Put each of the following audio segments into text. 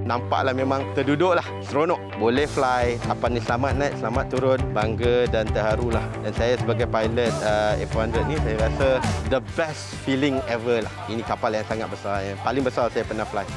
nampaklah memang terduduklah, seronok. Boleh fly, kapal ni selamat naik, selamat turun, bangga dan terharulah. Dan saya sebagai pilot F400 ni, saya rasa the best feeling ever lah. Ini kapal yang sangat besar, yang paling besar saya pernah fly.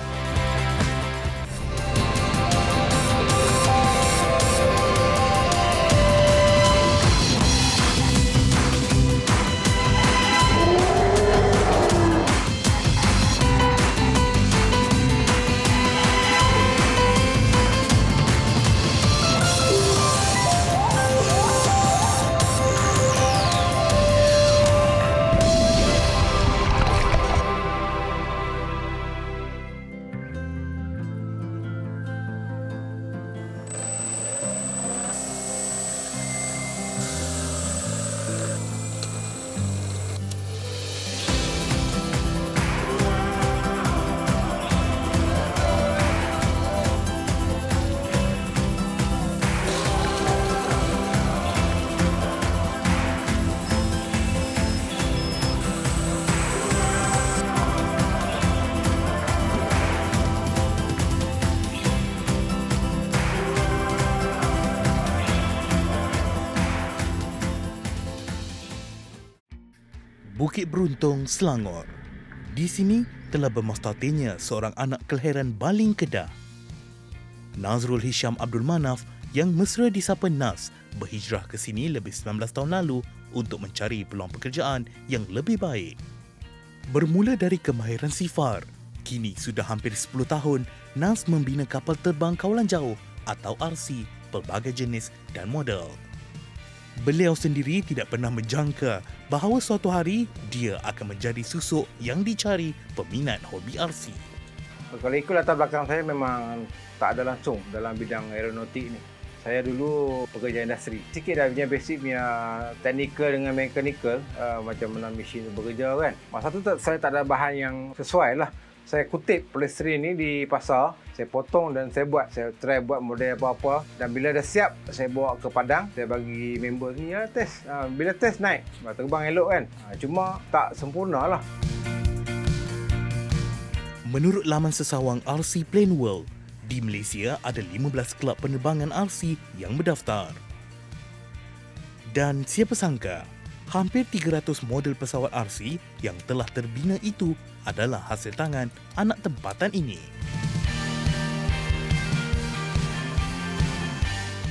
Bukit Beruntung, Selangor. Di sini telah bermustahilnya seorang anak kelahiran Baling Kedah. Nazrul Hisham Abdul Manaf yang mesra disapa Nas berhijrah ke sini lebih 19 tahun lalu untuk mencari peluang pekerjaan yang lebih baik. Bermula dari kemahiran sifar, kini sudah hampir 10 tahun Nas membina kapal terbang kawalan jauh atau RC pelbagai jenis dan model. Beliau sendiri tidak pernah menjangka bahawa suatu hari dia akan menjadi susuk yang dicari peminat hobi RC. Kalau ikut latar belakang saya memang tak ada langsung dalam bidang aeronautik ni. Saya dulu pekerja industri. Sikit dah punya basic punya technical dengan mechanical, macam mana mesin bekerja kan. Masa tu saya tak ada bahan yang sesuai lah. Saya kutip polystyrene ni di pasar, saya potong dan saya try buat model apa-apa, dan bila dah siap saya bawa ke Padang, saya bagi member ni test. Bila test naik, terbang elok kan. Cuma tak sempurna lah. Menurut laman sesawang RC Plane World, di Malaysia ada 15 kelab penerbangan RC yang berdaftar. Dan siapa sangka, hampir 300 model pesawat RC yang telah terbina itu adalah hasil tangan anak tempatan ini.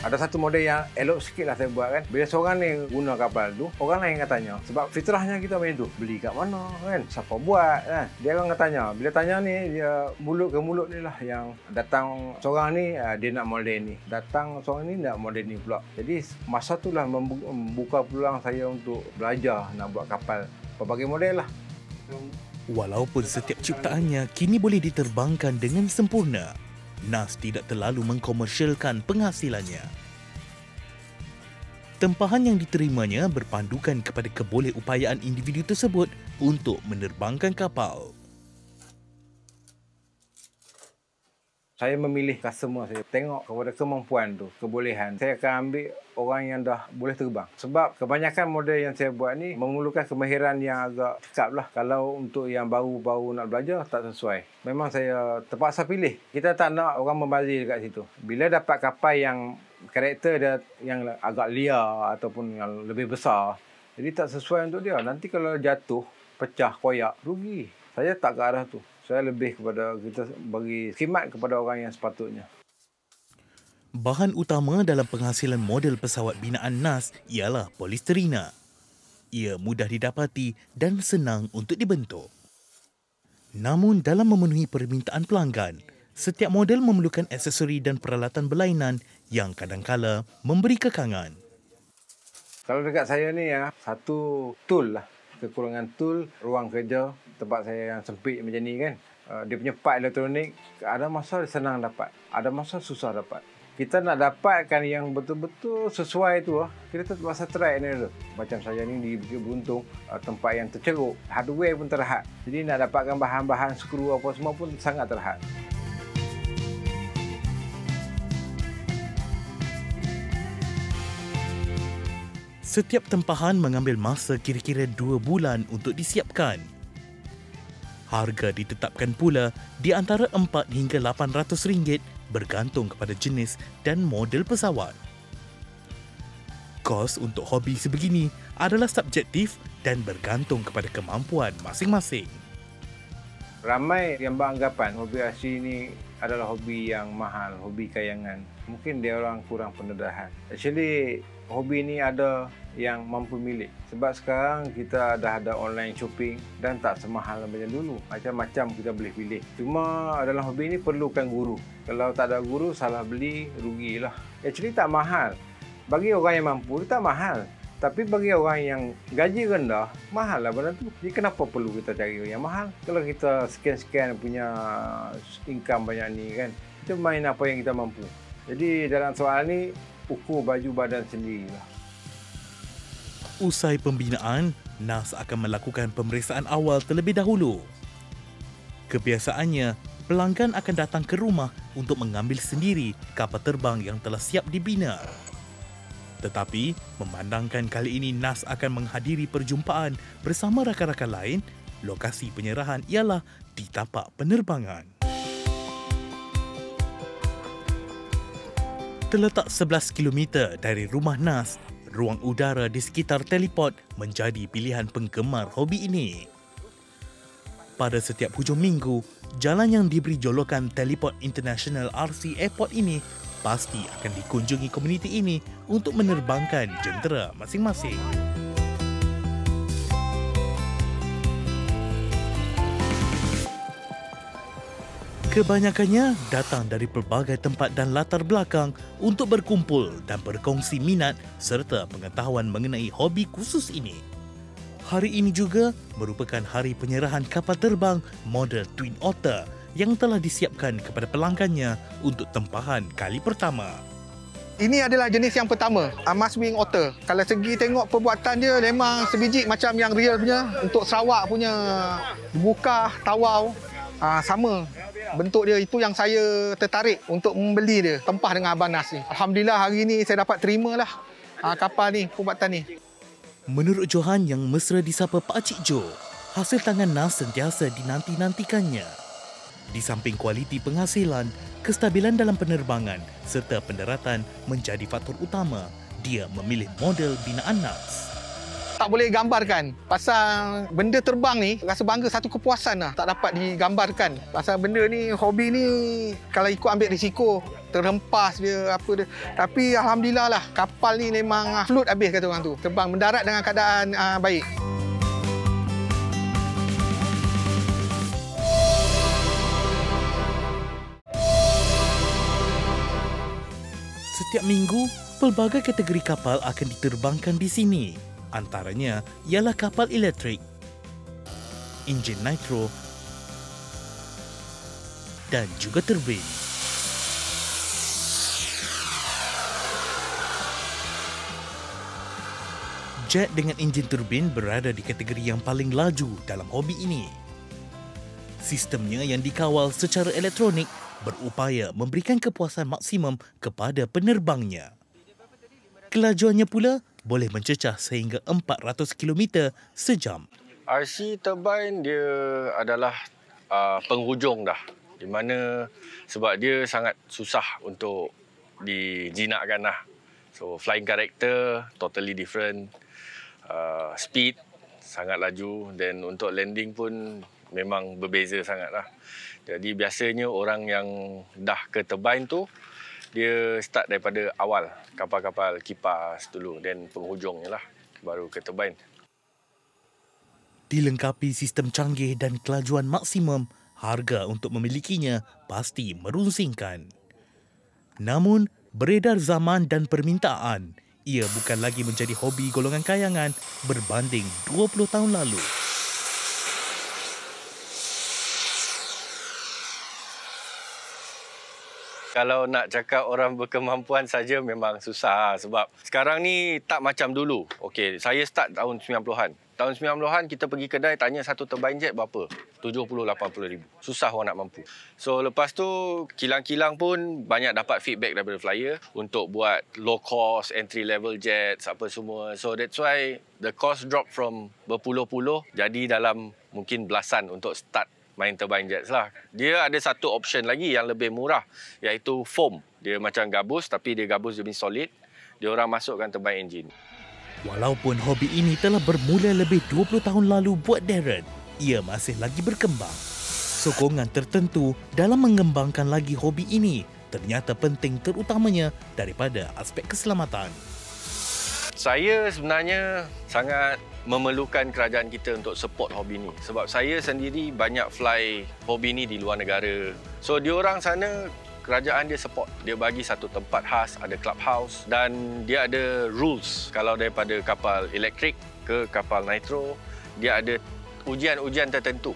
Ada satu model yang elok sikit lah saya buat kan. Bila seorang ni guna kapal tu, orang lain akan tanya. Sebab fitrahnya kita main tu, beli kat mana kan, siapa buat kan. Dia akan tanya. Bila tanya ni, dia mulut ke mulut ni lah. Yang datang seorang ni, dia nak model ni. Datang seorang ni nak model ni pula. Jadi masa tu lah membuka peluang saya untuk belajar nak buat kapal pelbagai model lah. Walaupun setiap ciptaannya kini boleh diterbangkan dengan sempurna, Nas tidak terlalu mengkomersialkan penghasilannya. Tempahan yang diterimanya berpandukan kepada kebolehupayaan individu tersebut untuk menerbangkan kapal. Saya memilih customer saya. Tengok kepada kemampuan tu, kebolehan. Saya akan ambil orang yang dah boleh terbang. Sebab kebanyakan model yang saya buat ni memerlukan kemahiran yang agak cekap lah. Kalau untuk yang baru-baru nak belajar, tak sesuai. Memang saya terpaksa pilih. Kita tak nak orang membazir dekat situ. Bila dapat kapal yang karakter dia yang agak liar ataupun yang lebih besar, jadi tak sesuai untuk dia. Nanti kalau jatuh, pecah, koyak, rugi. Saya tak ke arah tu. Saya lebih kepada kita bagi khidmat kepada orang yang sepatutnya. Bahan utama dalam penghasilan model pesawat binaan Nas ialah polisterina. Ia mudah didapati dan senang untuk dibentuk. Namun dalam memenuhi permintaan pelanggan, setiap model memerlukan aksesori dan peralatan berlainan yang kadangkala memberi kekangan. Kalau dekat saya ni satu tool lah. Kekurangan tool, ruang kerja, tempat saya yang sempit macam ni kan. Dia punya part elektronik, ada masa senang dapat, ada masa susah dapat. Kita nak dapatkan yang betul-betul sesuai tu, kita terpaksa try ni dulu. Macam saya ni di Bukit Beruntung, tempat yang terceruk, hardware pun terhad. Jadi nak dapatkan bahan-bahan skru apa semua pun sangat terhad. Setiap tempahan mengambil masa kira-kira 2 bulan untuk disiapkan. Harga ditetapkan pula di antara RM4 hingga RM800 bergantung kepada jenis dan model pesawat. Kos untuk hobi sebegini adalah subjektif dan bergantung kepada kemampuan masing-masing. Ramai yang beranggapan hobi RC ni adalah hobi yang mahal, hobi kayangan. Mungkin dia orang kurang pendedahan. Actually, hobi ni ada yang mampu milik. Sebab sekarang kita dah ada online shopping dan tak semahal macam dulu. Macam-macam kita boleh pilih. Cuma dalam hobi ni perlukan guru. Kalau tak ada guru, salah beli, rugilah. Actually tak mahal. Bagi orang yang mampu, tak mahal. Tapi bagi orang yang gaji rendah, mahal lah benda tu. Jadi kenapa perlu kita cari yang mahal? Kalau kita sekian-sekian punya income banyak ni kan, kita main apa yang kita mampu. Jadi dalam soal ni, ukur baju badan sendirilah. Usai pembinaan, NAS akan melakukan pemeriksaan awal terlebih dahulu. Kebiasaannya, pelanggan akan datang ke rumah untuk mengambil sendiri kapal terbang yang telah siap dibina. Tetapi, memandangkan kali ini NAS akan menghadiri perjumpaan bersama rakan-rakan lain, lokasi penyerahan ialah di tapak penerbangan. Terletak 11 km dari rumah NAS, ruang udara di sekitar teleport menjadi pilihan penggemar hobi ini. Pada setiap hujung minggu, jalan yang diberi jolokan Teleport International RC Airport ini pasti akan dikunjungi komuniti ini untuk menerbangkan jentera masing-masing. Kebanyakannya datang dari pelbagai tempat dan latar belakang untuk berkumpul dan berkongsi minat serta pengetahuan mengenai hobi khusus ini. Hari ini juga merupakan hari penyerahan kapal terbang model Twin Otter yang telah disiapkan kepada pelanggannya untuk tempahan kali pertama. Ini adalah jenis yang pertama, Mas Wing Otter. Kalau segi tengok perbuatan dia memang sebiji macam yang real punya. Untuk Sarawak punya buka, tawau, sama. Bentuk dia itu yang saya tertarik untuk membeli dia, tempah dengan Abang Nas ni. Alhamdulillah hari ini saya dapat terimalah kapal ni, perbuatan ni. Menurut Johan yang mesra disapa Pak Cik Jo, hasil tangan Nas sentiasa dinanti-nantikannya. Di samping kualiti penghasilan, kestabilan dalam penerbangan serta pendaratan menjadi faktor utama dia memilih model binaan NAS. Tak boleh gambarkan. Pasal benda terbang ni, rasa bangga, satu kepuasan lah. Tak dapat digambarkan. Pasal benda ni, hobi ni, kalau ikut ambil risiko, terhempas dia, apa dia. Tapi Alhamdulillah lah, kapal ni memang float habis kata orang tu. Terbang, mendarat dengan keadaan baik. Setiap minggu, pelbagai kategori kapal akan diterbangkan di sini. Antaranya ialah kapal elektrik, enjin nitro dan juga turbin. Jet dengan enjin turbin berada di kategori yang paling laju dalam hobi ini. Sistemnya yang dikawal secara elektronik berupaya memberikan kepuasan maksimum kepada penerbangnya. Kelajuannya pula boleh mencecah sehingga 400 km sejam. RC turbine dia adalah penghujung dah. Di mana sebab dia sangat susah untuk dijinakkan lah. So flying character totally different. Speed sangat laju dan untuk landing pun memang berbeza sangat lah. Jadi biasanya orang yang dah ke turbine tu, dia start daripada awal, kapal-kapal kipas dulu dan penghujungnya lah, baru ke turbine. Dilengkapi sistem canggih dan kelajuan maksimum, harga untuk memilikinya pasti merunsingkan. Namun, beredar zaman dan permintaan, ia bukan lagi menjadi hobi golongan kayangan berbanding 20 tahun lalu. Kalau nak cakap orang berkemampuan saja memang susah sebab sekarang ni tak macam dulu. Okey, saya start tahun 90-an. Tahun 90-an kita pergi kedai tanya satu turbine jet berapa? 70-80 ribu. Susah orang nak mampu. So lepas tu kilang-kilang pun banyak dapat feedback daripada flyer untuk buat low cost entry level jets apa semua. So that's why the cost drop from berpuluh-puluh jadi dalam mungkin belasan untuk start main turbine jets lah. Dia ada satu option lagi yang lebih murah, iaitu foam. Dia macam gabus tapi dia gabus jenis solid. Dia orang masukkan turbine engine. Walaupun hobi ini telah bermula lebih 20 tahun lalu buat Darren, ia masih lagi berkembang. Sokongan tertentu dalam mengembangkan lagi hobi ini ternyata penting, terutamanya daripada aspek keselamatan. Saya sebenarnya sangat memerlukan kerajaan kita untuk support hobi ni. Sebab saya sendiri banyak fly hobi ni di luar negara. So diorang sana, kerajaan dia support. Dia bagi satu tempat khas, ada clubhouse dan dia ada rules. Kalau daripada kapal elektrik ke kapal nitro, dia ada ujian-ujian tertentu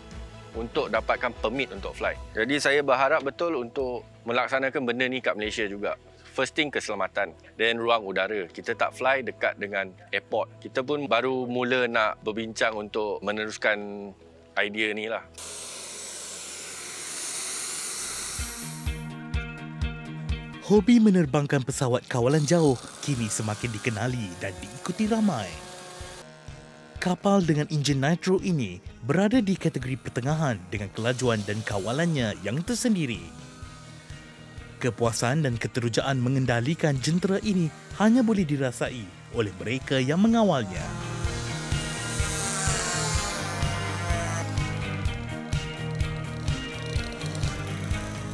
untuk dapatkan permit untuk fly. Jadi saya berharap betul untuk melaksanakan benda ni kat Malaysia juga. First thing, keselamatan. Dan ruang udara. Kita tak fly dekat dengan airport. Kita pun baru mula nak berbincang untuk meneruskan idea ni lah. Hobi menerbangkan pesawat kawalan jauh kini semakin dikenali dan diikuti ramai. Kapal dengan enjin nitro ini berada di kategori pertengahan dengan kelajuan dan kawalannya yang tersendiri. Kepuasan dan keterujaan mengendalikan jentera ini hanya boleh dirasai oleh mereka yang mengawalnya.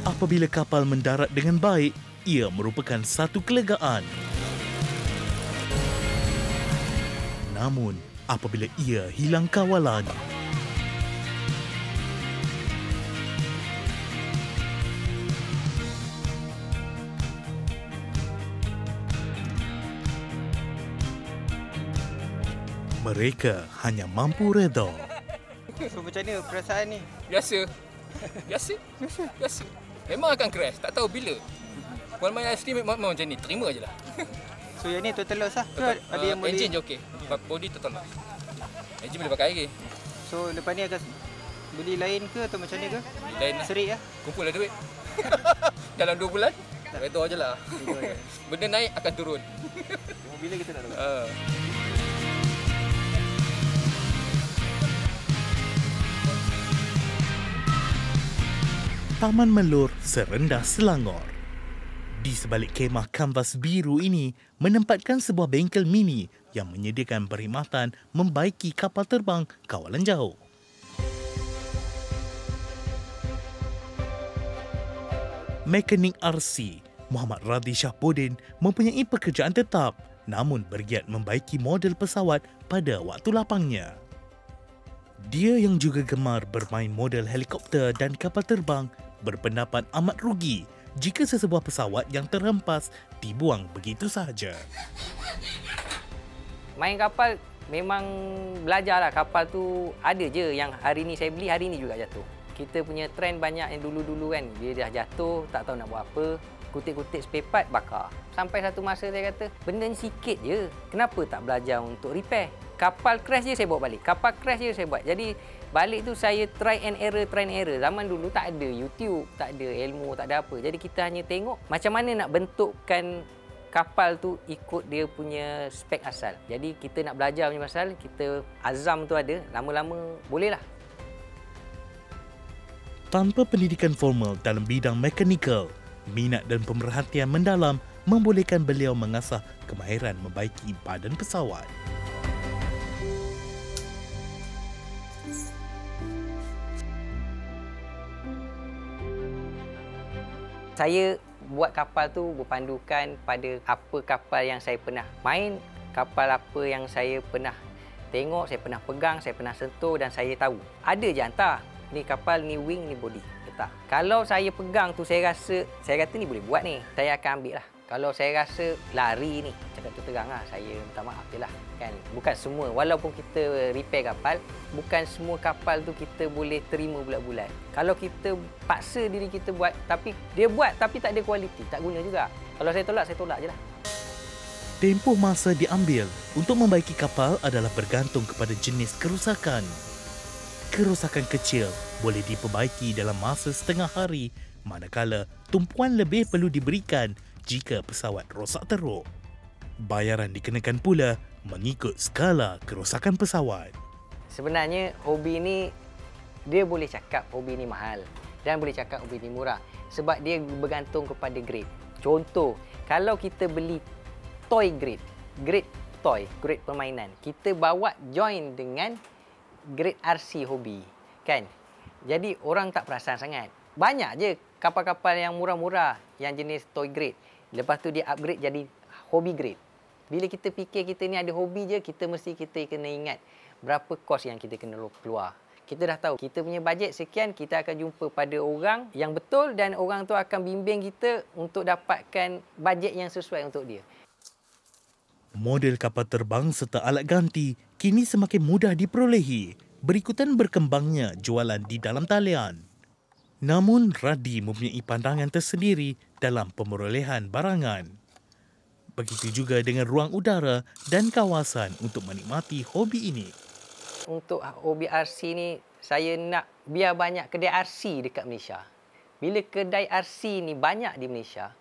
Apabila kapal mendarat dengan baik, ia merupakan satu kelegaan. Namun, apabila ia hilang kawalan, mereka hanya mampu redha. So macam mana perasaan ni? Biasa. Memang akan crash, tak tahu bila. Puan main ice cream memang macam ni, terima je lah. So yang ni total loss lah? Ada yang boleh... Engine je okey, body total loss. Engine boleh pakai lagi. So lepas ni akan beli lain ke atau macam ni ke? Lain lah. Serik lah? Kumpul lah duit. Dalam 2 bulan, redha je lah. Benda naik akan turun. Bila kita nak dapat? Taman Melur serendah Selangor. Di sebalik kemah kanvas biru ini menempatkan sebuah bengkel mini yang menyediakan perkhidmatan membaiki kapal terbang kawalan jauh. Mekanik RC Muhammad Radhi Shahbudin mempunyai pekerjaan tetap namun bergiat membaiki model pesawat pada waktu lapangnya. Dia yang juga gemar bermain model helikopter dan kapal terbang berpendapat amat rugi jika sesebuah pesawat yang terhempas dibuang begitu sahaja. Main kapal memang belajarlah. Kapal tu ada je yang hari ni saya beli, hari ni juga jatuh. Kita punya trend banyak yang dulu-dulu kan, dia dah jatuh, tak tahu nak buat apa. Kutik-kutik spare part, bakar. Sampai satu masa saya kata, benda ni sikit je. Kenapa tak belajar untuk repair? Kapal crash je saya bawa balik. Kapal crash je saya buat. Jadi balik tu saya try and error. Zaman dulu tak ada YouTube, tak ada ilmu, tak ada apa. Jadi kita hanya tengok macam mana nak bentukkan kapal tu ikut dia punya spek asal. Jadi kita nak belajar punya pasal, kita azam tu ada, lama-lama bolehlah. Tanpa pendidikan formal dalam bidang mekanikal, minat dan pemerhatian mendalam membolehkan beliau mengasah kemahiran membaiki badan pesawat. Saya buat kapal tu berpandukan pada apa kapal yang saya pernah main, kapal apa yang saya pernah tengok, saya pernah pegang, saya pernah sentuh dan saya tahu. Ada je hantar, ni kapal, ni wing, ni body. Letak. Kalau saya pegang tu saya kata ni boleh buat ni, saya akan ambil lah. Kalau saya rasa lari ni, cakap tu terang lah, saya minta maaf je lah. Kan? Bukan semua, walaupun kita repair kapal, bukan semua kapal tu kita boleh terima bulat-bulat. Kalau kita paksa diri kita buat, tapi dia buat tapi tak ada kualiti, tak guna juga. Kalau saya tolak je lah. Tempoh masa diambil untuk membaiki kapal adalah bergantung kepada jenis kerosakan. Kerosakan kecil boleh diperbaiki dalam masa setengah hari, manakala tumpuan lebih perlu diberikan jika pesawat rosak teruk. Bayaran dikenakan pula mengikut skala kerosakan pesawat. Sebenarnya hobi ni dia boleh cakap hobi ni mahal dan boleh cakap hobi ni murah sebab dia bergantung kepada grade. Contoh, kalau kita beli toy grade toy, grade permainan, kita bawa join dengan grade RC hobi, kan? Jadi orang tak perasan sangat. Banyak je kapal-kapal yang murah-murah yang jenis toy grade. Lepas tu dia upgrade jadi hobi grade. Bila kita fikir kita ni ada hobi je, kita kena ingat berapa kos yang kita kena keluar. Kita dah tahu kita punya bajet sekian, kita akan jumpa pada orang yang betul dan orang tu akan bimbing kita untuk dapatkan bajet yang sesuai untuk dia. Model kapal terbang serta alat ganti kini semakin mudah diperolehi berikutan berkembangnya jualan di dalam talian. Namun, Radi mempunyai pandangan tersendiri dalam pemerolehan barangan. Begitu juga dengan ruang udara dan kawasan untuk menikmati hobi ini. Untuk hobi RC ni, saya nak biar banyak kedai RC dekat Malaysia. Bila kedai RC ni banyak di Malaysia,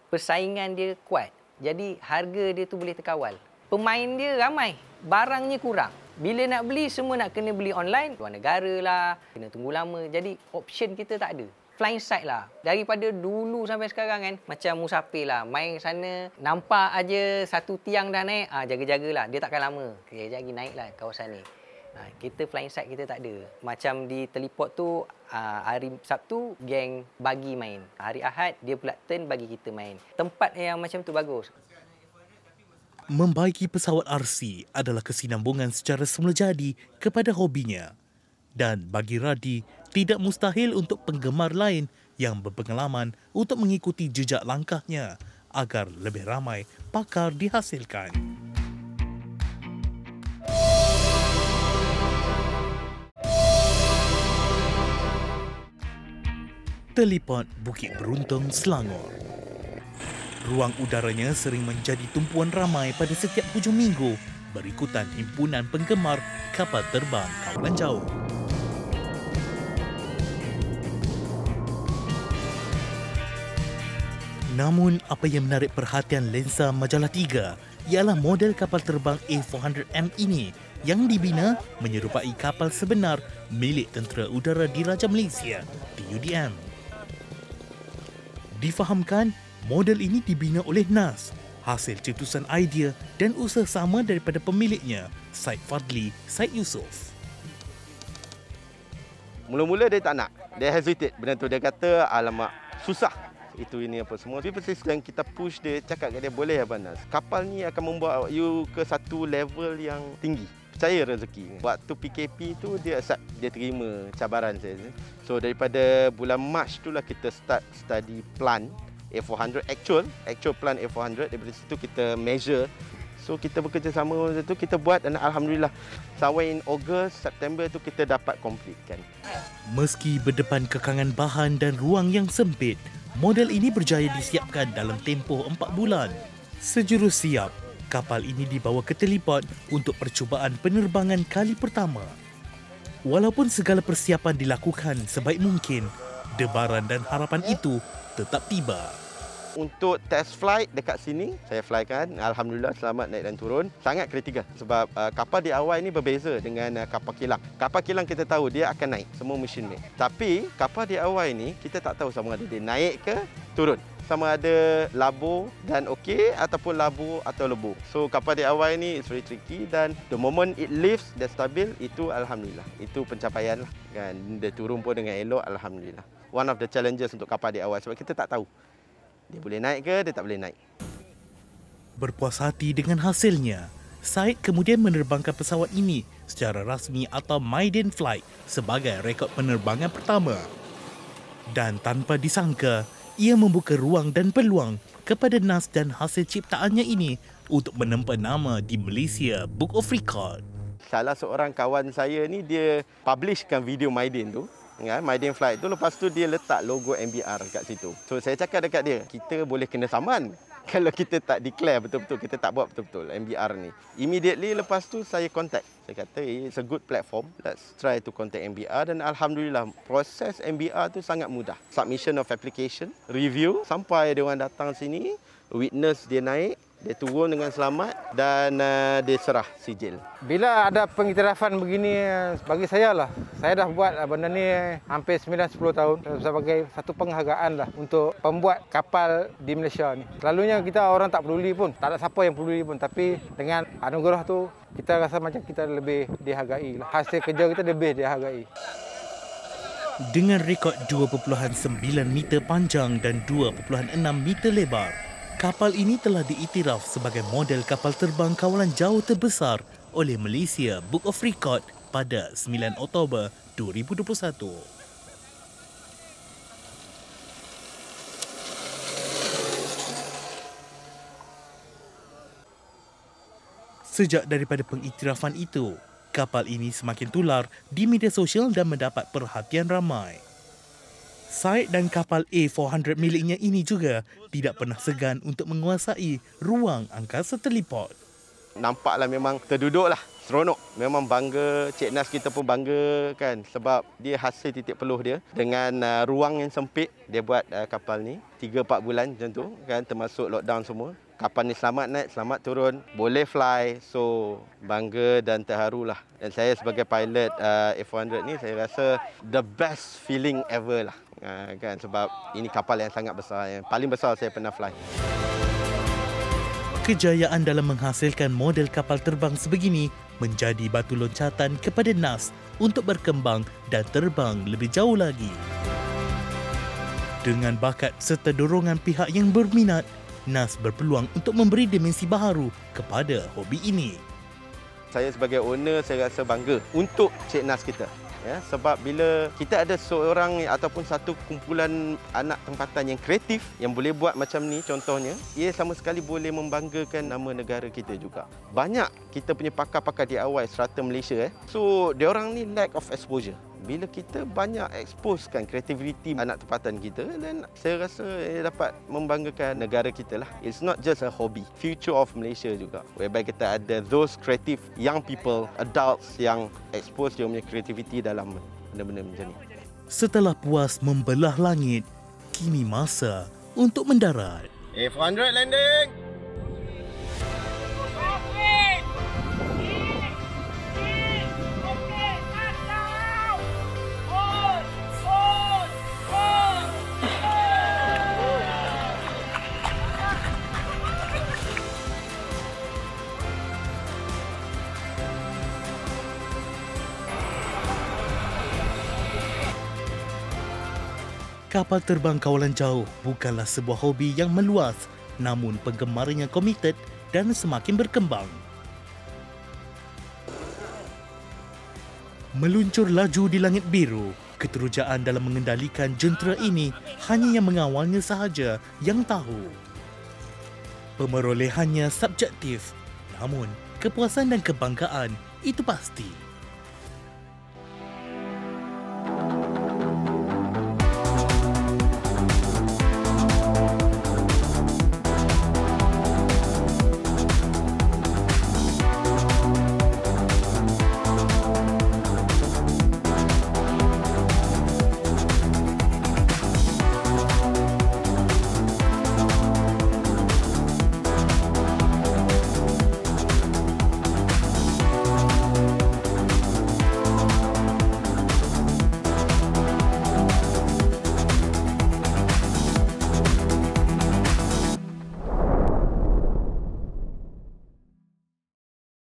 persaingan dia kuat. Jadi harga dia tu boleh terkawal. Pemain dia ramai, barangnya kurang. Bila nak beli, semua nak kena beli online. Luar negara lah, kena tunggu lama. Jadi option kita tak ada. Flying side lah. Daripada dulu sampai sekarang kan, macam musafir lah. Main sana, nampak aja satu tiang dah naik, jaga-jagalah. Dia takkan lama. Kejap lagi naik lah kawasan ni. Kita flying side kita tak ada. Macam di Teleport tu, hari Sabtu, geng bagi main. Hari Ahad, dia pula turn bagi kita main. Tempat yang macam tu bagus. Membaiki pesawat RC adalah kesinambungan secara semula jadi kepada hobinya. Dan bagi Radi, tidak mustahil untuk penggemar lain yang berpengalaman untuk mengikuti jejak langkahnya agar lebih ramai pakar dihasilkan. Teleport Bukit Beruntung, Selangor. Ruang udaranya sering menjadi tumpuan ramai pada setiap hujung minggu berikutan himpunan penggemar kapal terbang kawalan jauh. Namun, apa yang menarik perhatian lensa Majalah 3 ialah model kapal terbang A400M ini yang dibina menyerupai kapal sebenar milik Tentera Udara Diraja Malaysia, TUDM. Difahamkan, model ini dibina oleh NAS, hasil cetusan idea dan usaha sama daripada pemiliknya, Syed Fadli Syed Yusof. Mula-mula dia tak nak. Dia hesitate. Benda tu dia kata, alamak, susah. Itu ini apa semua. Tapi persisten kita push dia, cakap kat dia, boleh Abang Nas. Kapal ni akan membawa you ke satu level yang tinggi. Percaya rezeki. Waktu PKP tu dia accept, dia terima cabaran saya. So daripada bulan Mac tu lah kita start study plan A400, actual plan A400. Daripada situ kita measure. So kita bekerjasama waktu tu, kita buat dan alhamdulillah sampai in Ogos, September tu kita dapat complete kan. Meski berdepan kekangan bahan dan ruang yang sempit, model ini berjaya disiapkan dalam tempoh 4 bulan. Sejurus siap, kapal ini dibawa ke Teleport untuk percubaan penerbangan kali pertama. Walaupun segala persiapan dilakukan sebaik mungkin, debaran dan harapan itu tetap tiba. Untuk test flight dekat sini, saya flykan. Alhamdulillah selamat naik dan turun. Sangat kritikal sebab kapal di awal ini berbeza dengan kapal kilang. Kapal kilang kita tahu dia akan naik, semua mesin made. Tapi kapal di awal ini kita tak tahu sama ada dia naik ke turun. Sama ada labo dan okey ataupun labo atau lebur. So kapal di awal ini is very tricky dan the moment it lifts dan stabil, itu alhamdulillah. Itu pencapaian lah kan. Dia turun pun dengan elok, alhamdulillah. One of the challenges untuk kapal di awal sebab kita tak tahu dia boleh naik ke, dia tak boleh naik. Berpuas hati dengan hasilnya, Syed kemudian menerbangkan pesawat ini secara rasmi atau maiden flight sebagai rekod penerbangan pertama. Dan tanpa disangka, ia membuka ruang dan peluang kepada NAS dan hasil ciptaannya ini untuk menempa nama di Malaysia Book of Record. Salah seorang kawan saya ni, dia publishkan video maiden tu. Maiden flight tu, lepas tu dia letak logo MBR kat situ. So saya cakap dekat dia, kita boleh kena saman kalau kita tak declare betul-betul, kita tak buat betul-betul MBR ni. Immediately lepas tu saya contact. Saya kata it's a good platform, let's try to contact MBR dan alhamdulillah proses MBR tu sangat mudah. Submission of application, review, sampai dia orang datang sini, witness dia naik, Dia turun dengan selamat dan dia serah sijil. Bila ada pengiktirafan begini, bagi saya lah, saya dah buat benda ni hampir 9-10 tahun sebagai satu penghargaan lah untuk pembuat kapal di Malaysia ni. Selalunya kita orang tak peduli pun, tak ada siapa yang peduli pun, tapi dengan anugerah tu kita rasa macam kita lebih dihargai lah. Hasil kerja kita lebih dihargai. Dengan rekod 2.9 meter panjang dan 2.6 meter lebar, kapal ini telah diiktiraf sebagai model kapal terbang kawalan jauh terbesar oleh Malaysia Book of Record pada 9 Oktober 2021. Sejak daripada pengiktirafan itu, kapal ini semakin tular di media sosial dan mendapat perhatian ramai. Site dan kapal A400 miliknya ini juga tidak pernah segan untuk menguasai ruang angkasa teleport. Nampaklah memang terduduklah, seronok. Memang bangga, Cik Nas kita pun bangga kan sebab dia hasil titik peluh dia dengan ruang yang sempit dia buat kapal ni 3-4 bulan macam tu kan, termasuk lockdown semua. Kapal ni selamat naik, selamat turun, boleh fly. So bangga dan terharulah. Dan saya sebagai pilot A400 ni saya rasa the best feeling ever lah. Kan sebab ini kapal yang sangat besar, yang paling besar saya pernah fly. Kejayaan dalam menghasilkan model kapal terbang sebegini menjadi batu loncatan kepada NAS untuk berkembang dan terbang lebih jauh lagi. Dengan bakat serta dorongan pihak yang berminat, NAS berpeluang untuk memberi dimensi baharu kepada hobi ini. Saya sebagai owner, saya rasa bangga untuk Cik Nas kita. Ya, sebab bila kita ada seorang ataupun satu kumpulan anak tempatan yang kreatif yang boleh buat macam ni contohnya, ia sama sekali boleh membanggakan nama negara kita juga. Banyak kita punya pakar-pakar DIY serata Malaysia so diorang ni lack of exposure. Bila kita banyak exposekan kreativiti anak tempatan kita, dan saya rasa dapat membanggakan negara kita lah. It's not just a hobby, future of Malaysia juga. Whereby kita ada those creative young people, adults yang expose dia punya kreativiti dalam benda-benda macam ni. Setelah puas membelah langit, kini masa untuk mendarat. A400 landing! Kapal terbang kawalan jauh bukanlah sebuah hobi yang meluas, namun penggemarnya komited dan semakin berkembang. Meluncur laju di langit biru, keterujaan dalam mengendalikan jentera ini hanya yang mengawalnya sahaja yang tahu. Pemerolehannya subjektif, namun kepuasan dan kebanggaan itu pasti.